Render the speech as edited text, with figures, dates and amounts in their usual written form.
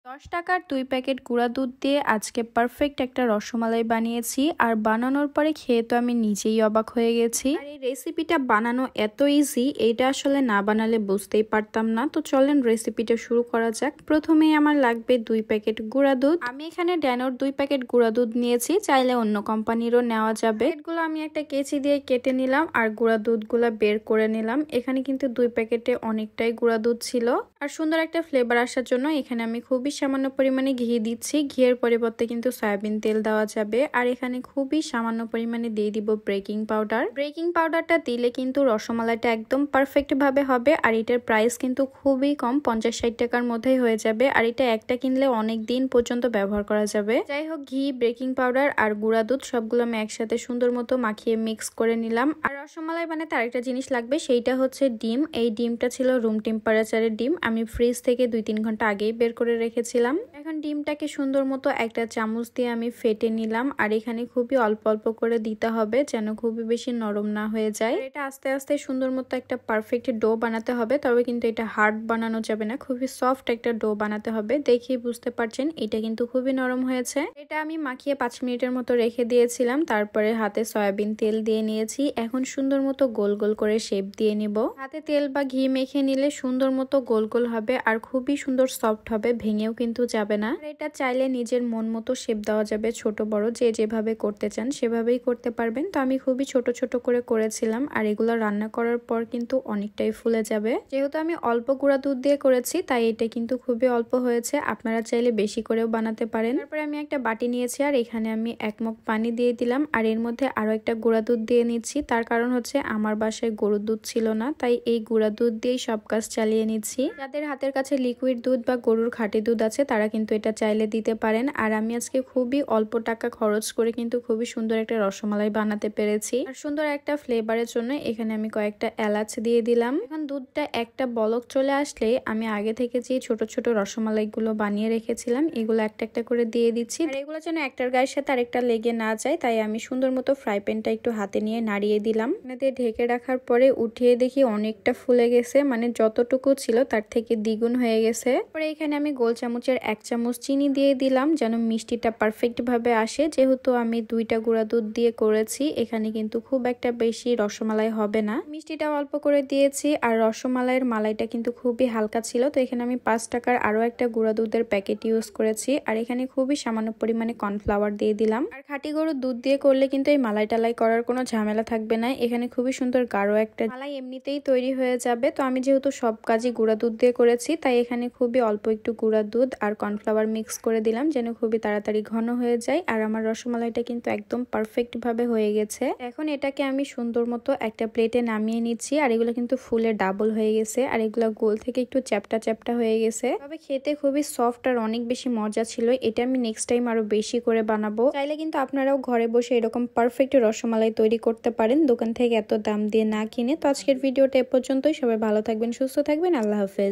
10 টাকার 2 প্যাকেট গুঁড়া দুধ দিয়ে আজকে পারফেক্ট একটা রসমালাই বানিয়েছি। আর বানানোর পরে খেয়ে তো আমি নিজেই অবাক হয়ে গেছি। আর এই রেসিপিটা বানানো এত ইজি, এইটা আসলে না বানালে বুঝতেই পারতাম না। তো চলেন রেসিপিটা শুরু করা যাক। প্রথমেই আমার লাগবে 2 প্যাকেট গুঁড়া দুধ। আমি এখানে ড্যানোর 2 প্যাকেট গুঁড়া দুধ নিয়েছি, চাইলে অন্য কোম্পানিরও নেওয়া যাবে। এগুলো আমি একটা কেচি দিয়ে কেটে নিলাম আর গুঁড়া দুধগুলো বের করে নিলাম। এখানে কিন্তু 2 প্যাকেটে অনেকটাই গুঁড়া দুধ ছিল। আর সুন্দর একটা ফ্লেভার আসার জন্য এখানে আমি খুবই সামান্য পরিমাণে ঘি দিচ্ছি। ঘিয়ের পরিবর্তে কিন্তু সয়াবিন তেল দেওয়া যাবে। আর এখানে খুবই সামান্য পরিমাণে দিয়ে দিব বেকিং পাউডার। বেকিং পাউডারটা দিলে কিন্তু রসমালাইটা একদম পারফেক্ট ভাবে হবে। আর এটার প্রাইস কিন্তু খুবই কম, 50-60 টাকার মধ্যেই হয়ে যাবে। আর এটা একটা কিনলে অনেক দিন পর্যন্ত ব্যবহার করা যাবে। যাই হোক, ঘি, বেকিং পাউডার আর গুঁড়া দুধ সবগুলো আমি একসাথে সুন্দর মতো মাখিয়ে মিক্স করে নিলাম। আর রসমালাই বানাতে আরেকটা জিনিস লাগবে, সেইটা হচ্ছে ডিম। এই ডিমটা ছিল রুম টেম্পারেচারের ডিম, আমি ফ্রিজ থেকে 2-3 ঘন্টা আগেই বের করে রেখেছিলাম। এখন ডিমটাকে সুন্দর মতো একটা চামচ দিয়ে আমি ফেটে নিলাম। আর এখানে খুবই অল্প অল্প করে দিতে হবে, যেন খুবই বেশি নরম না হয়ে যায়। এটা আস্তে আস্তে সুন্দর মতো একটা পারফেক্ট ডো বানাতে হবে, তবে কিন্তু এটা হার্ড বানানো যাবে না, খুবই সফট একটা ডো বানাতে হবে। দেখেই বুঝতে পারছেন এটা কিন্তু খুবই নরম হয়েছে। এটা আমি মাখিয়ে 5 মিনিটের মতো রেখে দিয়েছিলাম। তারপরে হাতে সয়াবিন তেল দিয়ে নিয়েছি। এখন সুন্দর মতো গোল গোল করে শেপ দিয়ে নিব। হাতে তেল বা ঘি মেখে নিলে সুন্দর মতো গোল গোল হবে আর খুবই সুন্দর সফট হবে, ভেঙেও কিন্তু যাবে না। এটা চাইলে নিজের মন মতো শেপ দেওয়া যাবে, ছোট বড় যে যেভাবে করতে চান সেভাবেই করতে পারবেন। তো আমি খুবই ছোট ছোট করে করেছিলাম। আর এগুলো রান্না করার পর কিন্তু অনেকটাই ফুলে যাবে। যেহেতু আমি অল্প গুঁড়া দুধ দিয়ে করেছি তাই এটা কিন্তু খুবই অল্প হয়েছে, আপনারা চাইলে বেশি করেও বানাতে পারেন। তারপরে আমি একটা বাটি নিয়েছি আর এখানে আমি 1 মগ পানি দিয়ে দিলাম। আর এর মধ্যে আরো একটা গুঁড়া দুধ দিয়ে নিচ্ছি। তার কারণ হচ্ছে আমার বাসায় গরুর দুধ ছিল না, তাই এই গুঁড়া দুধ দিয়েই সব কাজ চালিয়ে নিচ্ছি। যাদের হাতের কাছে লিকুইড দুধ বা গরুর খাঁটি দুধ আছে তারা কিন্তু এটা চাইলে দিতে পারেন। আর আমি আজকে খুবই অল্প টাকা খরচ করে কিন্তু খুবই সুন্দর একটা রসমালাই বানাতে পেরেছি। আর সুন্দর একটা ফ্লেভারের জন্য এখানে আমি কয়েকটা এলাচ দিয়ে দিলাম। এখন দুধটা একটা বলক চলে আসলে আমি আগে থেকে যে ছোট ছোট রসমালাই গুলো বানিয়ে রেখেছিলাম এগুলো একটা একটা করে দিয়ে দিচ্ছি। আর এগুলো যেন একটার গায়ের সাথে আরেকটা লেগে না যায়, তাই আমি সুন্দর মতো ফ্রাই প্যানটা একটু হাতে নিয়ে নাড়িয়ে দিলাম। দিয়ে ঢেকে রাখার পরে উঠিয়ে দেখি অনেকটা ফুলে গেছে, মানে যতটুকু ছিল তার থেকে দ্বিগুণ হয়ে গেছে। পরে এখানে আমি গোল চামচের 1 চামচ চিনি দিয়ে দিলাম, যেন মিষ্টিটা পারফেক্ট ভাবে আসে। যেহেতু আমি 2টা গুঁড়া দুধ দিয়ে করেছি, এখানে কিন্তু খুব একটা বেশি রসমালাই হবে না। মিষ্টিটা অল্প করে দিয়েছি। আর রসমালাইয়ের মালাইটা কিন্তু খুবই হালকা ছিল, তো এখানে আমি 5 টাকার আরো একটা গুঁড়া দুধের প্যাকেট ইউজ করেছি। আর এখানে খুবই সামান্য পরিমাণে কর্নফ্লাওয়ার দিয়ে দিলাম। আর খাঁটি গরুর দুধ দিয়ে করলে কিন্তু এই মালাই টালাই করার কোনো ঝামেলা থাকবে না। এখানে খুবই সুন্দর গাঢ় একটা মালাই এমনিতেই তৈরি হয়ে যাবে। তো আমি যেহেতু সব কাজই গুঁড়া দুধ দিয়ে করেছি তাই এখানে খুবই অল্প একটু গুঁড়া দুধ আর কর্নফ্লাওয়ার মিক্স করে দিলাম, যেন খুবই তাড়াতাড়ি ঘন হয়ে যায়। আর আমার রসমালাইটা কিন্তু একদম পারফেক্ট ভাবে হয়ে গেছে। এখন এটাকে আমি সুন্দর মতো একটা প্লেটে নামিয়ে নিচ্ছি। আর এগুলো কিন্তু ফুলে ডাবল হয়ে গেছে আর এগুলো গোল থেকে একটু চ্যাপটা চ্যাপটা হয়ে গেছে, তবে খেতে খুবই সফট আর অনেক বেশি মজা ছিল। এটা আমি নেক্সট টাইম আরো বেশি করে বানাবো। চাইলে কিন্তু আপনারাও ঘরে বসে এরকম পারফেক্ট রসমালাই তৈরি করতে পারেন, দোকান থেকে এত দাম দিয়ে না কিনে। তো আজকের ভিডিওটা এ পর্যন্তই। সবাই ভালো থাকবেন, সুস্থ থাকবেন, আল্লাহ হাফেজ।